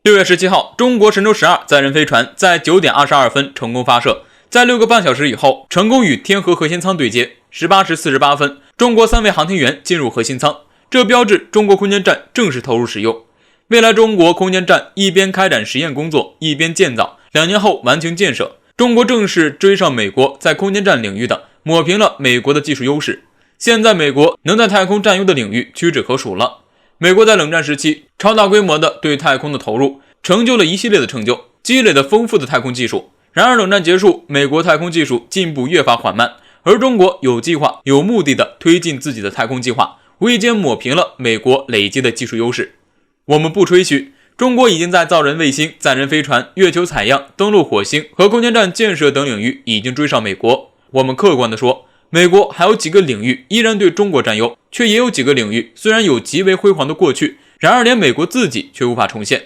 6月17号，中国神舟12载人飞船在9点22分成功发射，在6个半小时以后，成功与天河核心舱对接。18时48分，中国3位航天员进入核心舱，这标志中国空间站正式投入使用。未来中国空间站一边开展实验工作，一边建造，2年后完成建设。中国正式追上美国在空间站领域的，抹平了美国的技术优势。现在美国能在太空占优的领域屈指可数了。美国在冷战时期超大规模的对太空的投入，成就了一系列的成就，积累了丰富的太空技术。然而冷战结束，美国太空技术进步越发缓慢，而中国有计划、有目的的推进自己的太空计划，无意间抹平了美国累积的技术优势。我们不吹嘘，中国已经在造人卫星、载人飞船、月球采样、登陆火星和空间站建设等领域已经追上美国。我们客观地说，美国还有几个领域依然对中国占优，却也有几个领域虽然有极为辉煌的过去，然而连美国自己却无法重现。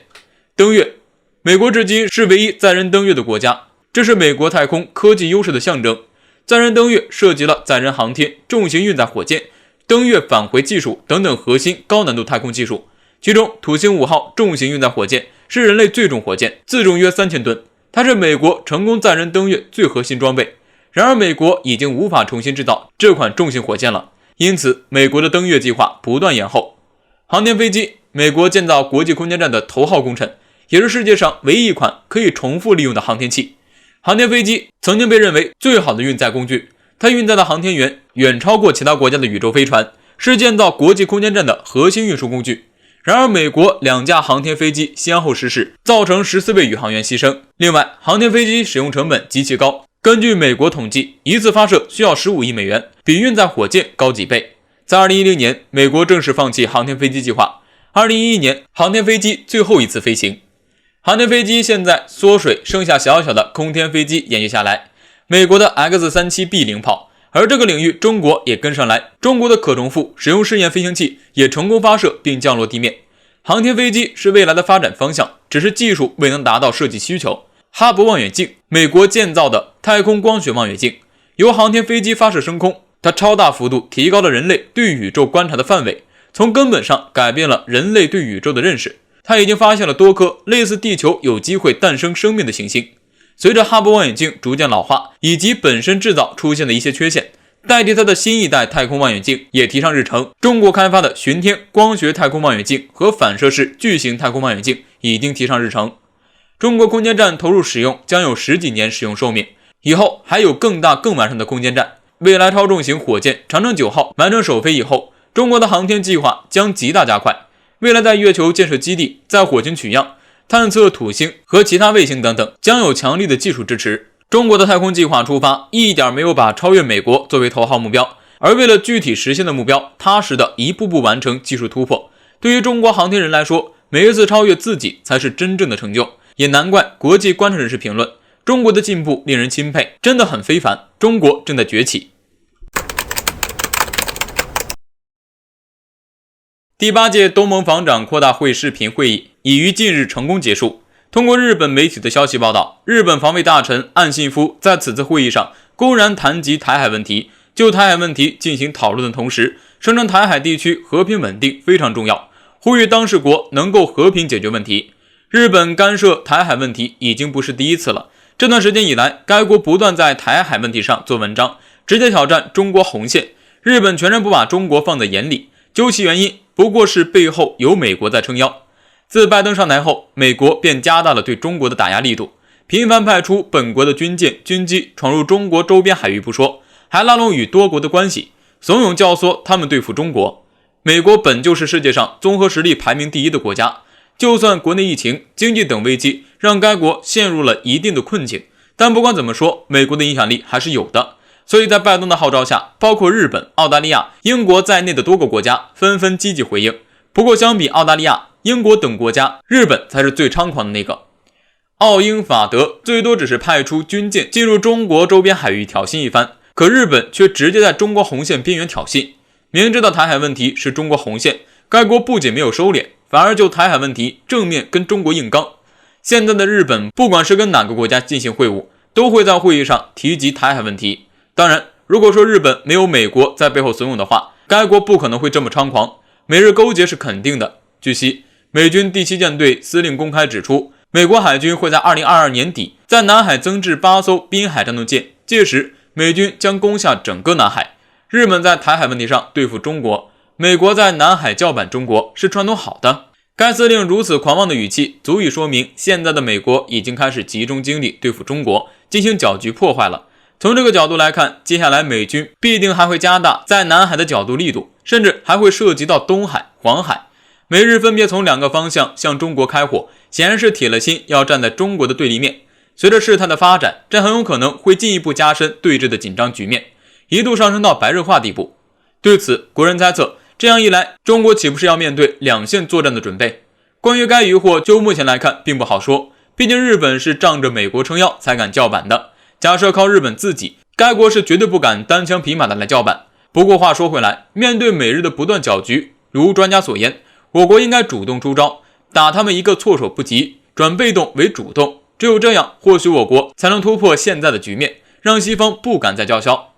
登月，美国至今是唯一载人登月的国家，这是美国太空科技优势的象征。载人登月涉及了载人航天、重型运载火箭、登月返回技术等等核心高难度太空技术。其中土星5号重型运载火箭是人类最重火箭，自重约3000吨，它是美国成功载人登月最核心装备。然而美国已经无法重新制造这款重型火箭了，因此美国的登月计划不断延后。航天飞机，美国建造国际空间站的头号工程，也是世界上唯一一款可以重复利用的航天器。航天飞机曾经被认为最好的运载工具，它运载的航天员远超过其他国家的宇宙飞船，是建造国际空间站的核心运输工具。然而美国2架航天飞机先后失事，造成14位宇航员牺牲。另外，航天飞机使用成本极其高，根据美国统计，一次发射需要15亿美元，比运载火箭高几倍。在2010年，美国正式放弃航天飞机计划。2011年，航天飞机最后一次飞行。航天飞机现在缩水，剩下小小的空天飞机延续下来。美国的 X-37B 领跑，而这个领域中国也跟上来。中国的可重复使用试验飞行器也成功发射并降落地面。航天飞机是未来的发展方向，只是技术未能达到设计需求。哈勃望远镜，美国建造的太空光学望远镜，由航天飞机发射升空，它超大幅度提高了人类对宇宙观察的范围，从根本上改变了人类对宇宙的认识。它已经发现了多颗类似地球有机会诞生生命的行星。随着哈勃望远镜逐渐老化，以及本身制造出现的一些缺陷，代替它的新一代太空望远镜也提上日程。中国开发的巡天光学太空望远镜和反射式巨型太空望远镜已经提上日程。中国空间站投入使用将有10几年使用寿命，以后还有更大更完善的空间站。未来超重型火箭长征9号完成首飞以后，中国的航天计划将极大加快。未来在月球建设基地，在火星取样、探测土星和其他卫星等等，将有强力的技术支持。中国的太空计划出发一点没有把超越美国作为头号目标，而为了具体实现的目标，踏实的一步步完成技术突破。对于中国航天人来说，每一次超越自己才是真正的成就。也难怪国际观察人士评论，中国的进步令人钦佩，真的很非凡，中国正在崛起。第8届东盟防长扩大会视频会议已于近日成功结束。通过日本媒体的消息报道，日本防卫大臣岸信夫在此次会议上公然谈及台海问题，就台海问题进行讨论的同时，声称台海地区和平稳定非常重要，呼吁当事国能够和平解决问题。日本干涉台海问题已经不是第一次了，这段时间以来，该国不断在台海问题上做文章，直接挑战中国红线。日本全然不把中国放在眼里，究其原因，不过是背后有美国在撑腰。自拜登上台后，美国便加大了对中国的打压力度，频繁派出本国的军舰、军机闯入中国周边海域不说，还拉拢与多国的关系，怂恿教唆他们对付中国。美国本就是世界上综合实力排名第1的国家，就算国内疫情、经济等危机让该国陷入了一定的困境，但不管怎么说，美国的影响力还是有的。所以在拜登的号召下，包括日本、澳大利亚、英国在内的多个国家纷纷积极回应。不过相比澳大利亚、英国等国家，日本才是最猖狂的那个。澳英法德最多只是派出军舰进入中国周边海域挑衅一番，可日本却直接在中国红线边缘挑衅。明知道台海问题是中国红线，该国不仅没有收敛，反而就台海问题正面跟中国硬刚。现在的日本不管是跟哪个国家进行会晤，都会在会议上提及台海问题。当然，如果说日本没有美国在背后怂恿的话，该国不可能会这么猖狂。美日勾结是肯定的。据悉，美军第7舰队司令公开指出，美国海军会在2022年底在南海增至8艘滨海战斗舰，届时美军将攻下整个南海。日本在台海问题上对付中国，美国在南海叫板中国是传统好的。该司令如此狂妄的语气，足以说明现在的美国已经开始集中精力对付中国，进行搅局破坏了。从这个角度来看，接下来美军必定还会加大在南海的角度力度，甚至还会涉及到东海、黄海。美日分别从2个方向向中国开火，显然是铁了心要站在中国的对立面。随着事态的发展，这很有可能会进一步加深对峙的紧张局面，一度上升到白热化地步。对此，国人猜测，这样一来，中国岂不是要面对2线作战的准备？关于该疑惑，就目前来看并不好说，毕竟日本是仗着美国撑腰才敢叫板的。假设靠日本自己，该国是绝对不敢单枪匹马的来叫板。不过话说回来，面对美日的不断搅局，如专家所言，我国应该主动出招，打他们一个措手不及，转被动为主动。只有这样，或许我国才能突破现在的局面，让西方不敢再叫嚣。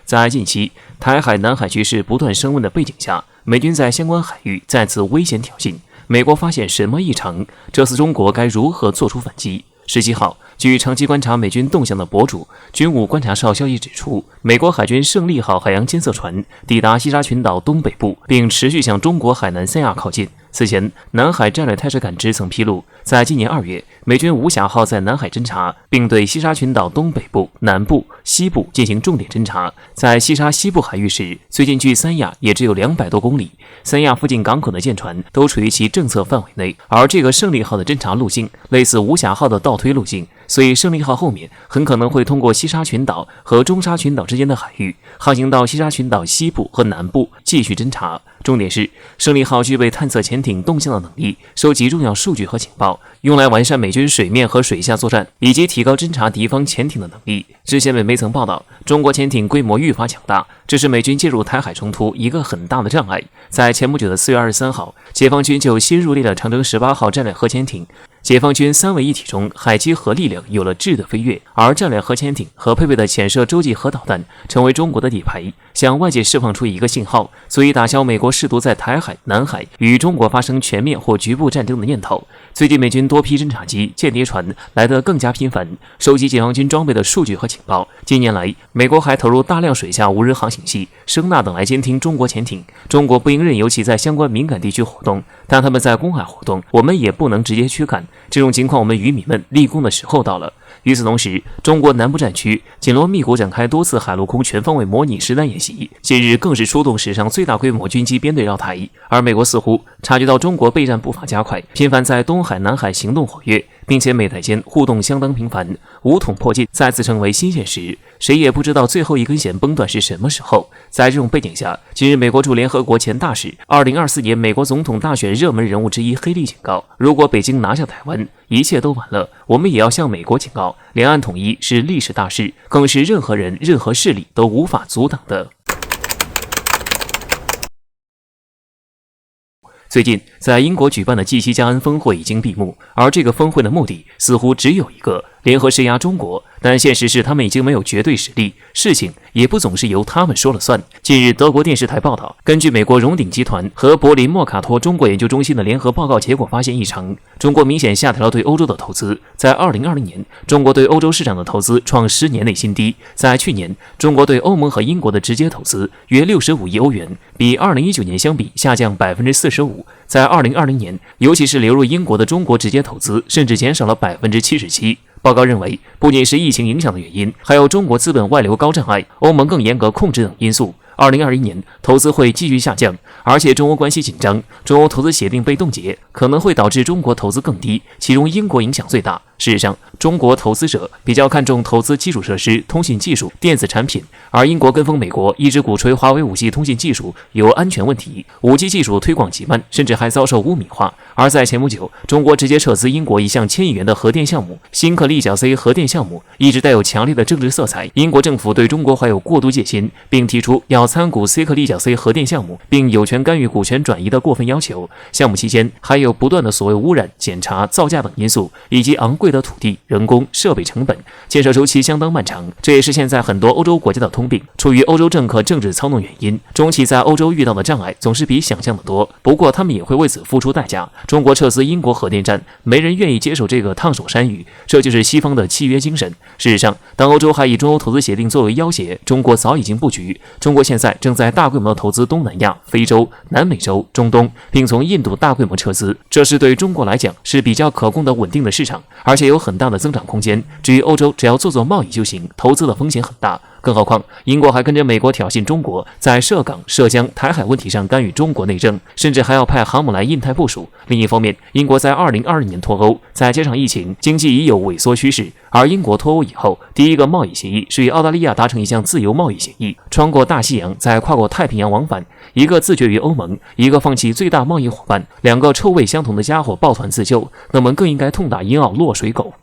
在近期台海、南海局势不断升温的背景下，美军在相关海域再次危险挑衅，美国发现什么异常？这次中国该如何做出反击？17号，据长期观察美军动向的博主军武观察哨消息指出，美国海军胜利号海洋监测船抵达西沙群岛东北部，并持续向中国海南三亚靠近。此前，南海战略态势感知曾披露，在今年2月，美军无暇号在南海侦察，并对西沙群岛东北部、南部、西部进行重点侦察。在西沙西部海域时，最近距三亚也只有200多公里，三亚附近港口的舰船都处于其政策范围内。而这个胜利号的侦察路径类似无暇号的倒推路径，所以胜利号后面很可能会通过西沙群岛和中沙群岛之间的海域，航行到西沙群岛西部和南部继续侦察。重点是，胜利号具备探测潜艇动向的能力，收集重要数据和情报，用来完善美军水面和水下作战，以及提高侦察敌方潜艇的能力。之前美媒曾报道，中国潜艇规模愈发强大，这是美军介入台海冲突一个很大的障碍。在前不久的4月23号，解放军就新入列的长征18号战略核潜艇，解放军3位一体中海基核力量有了质的飞跃，而战略核潜艇和配备的潜射洲际核导弹成为中国的底牌，向外界释放出一个信号，足以打消美国试图在台海、南海与中国发生全面或局部战争的念头。最近美军多批侦察机、间谍船来得更加频繁，收集解放军装备的数据和情报。近年来，美国还投入大量水下无人航行器、声纳等来监听中国潜艇。中国不应任由其在相关敏感地区活动，但他们在公海活动，我们也不能直接驱赶。这种情况，我们渔民们立功的时候到了。与此同时，中国南部战区紧锣密鼓展开多次海陆空全方位模拟实弹演习，近日更是出动史上最大规模军机编队绕台。而美国似乎察觉到中国备战步伐加快，频繁在东海、南海行动活跃，并且美台间互动相当频繁，武统迫近再次成为新现实。谁也不知道最后一根弦崩断是什么时候。在这种背景下，近日美国驻联合国前大使、2024年美国总统大选热门人物之一黑利警告，如果北京拿下台湾，一切都晚了。我们也要向美国警告，两岸统一是历史大事，更是任何人、任何势力都无法阻挡的。最近，在英国举办的 G7+N 峰会已经闭幕，而这个峰会的目的似乎只有一个：联合施压中国。但现实是，他们已经没有绝对实力，事情也不总是由他们说了算。近日，德国电视台报道，根据美国荣鼎集团和柏林莫卡托中国研究中心的联合报告结果发现异常，中国明显下调了对欧洲的投资。在2020年，中国对欧洲市场的投资创10年内新低。在去年，中国对欧盟和英国的直接投资约65亿欧元，比2019年相比下降45%。在2020年，尤其是流入英国的中国直接投资甚至减少了77%。报告认为，不仅是疫情影响的原因，还有中国资本外流高障碍、欧盟更严格控制等因素。2021年投资会继续下降，而且中欧关系紧张，中欧投资协定被冻结，可能会导致中国投资更低，其中英国影响最大。事实上，中国投资者比较看重投资基础设施、通信技术、电子产品，而英国跟风美国，一直鼓吹华为5G 通信技术有安全问题，5G 技术推广极慢，甚至还遭受污名化。而在前不久，中国直接撤资英国一项1000亿元的核电项目——新克利角 C 核电项目，一直带有强烈的政治色彩。英国政府对中国怀有过度戒心，并提出要参股新克利角 C 核电项目，并有权干预股权转移的过分要求。项目期间还有不断的所谓污染、检查、造价等因素，以及昂贵贵的土地、人工、设备成本，建设周期相当漫长，这也是现在很多欧洲国家的通病。出于欧洲政客政治操弄原因，中企在欧洲遇到的障碍总是比想象的多。不过他们也会为此付出代价。中国撤资英国核电站，没人愿意接受这个烫手山芋，这就是西方的契约精神。事实上，当欧洲还以中欧投资协定作为要挟，中国早已经布局。中国现在正在大规模投资东南亚、非洲、南美洲、中东，并从印度大规模撤资，这是对中国来讲是比较可控的稳定的市场，而且有很大的增长空间。至于欧洲，只要做贸易就行，投资的风险很大。更何况，英国还跟着美国挑衅中国，在涉港、涉疆、台海问题上干预中国内政，甚至还要派航母来印太部署。另一方面，英国在2020年脱欧，再加上疫情，经济已有萎缩趋势。而英国脱欧以后，第一个贸易协议是与澳大利亚达成一项自由贸易协议，穿过大西洋，再跨过太平洋往返，一个自绝于欧盟，一个放弃最大贸易伙伴，两个臭味相同的家伙抱团自救，那么更应该痛打英澳落水狗。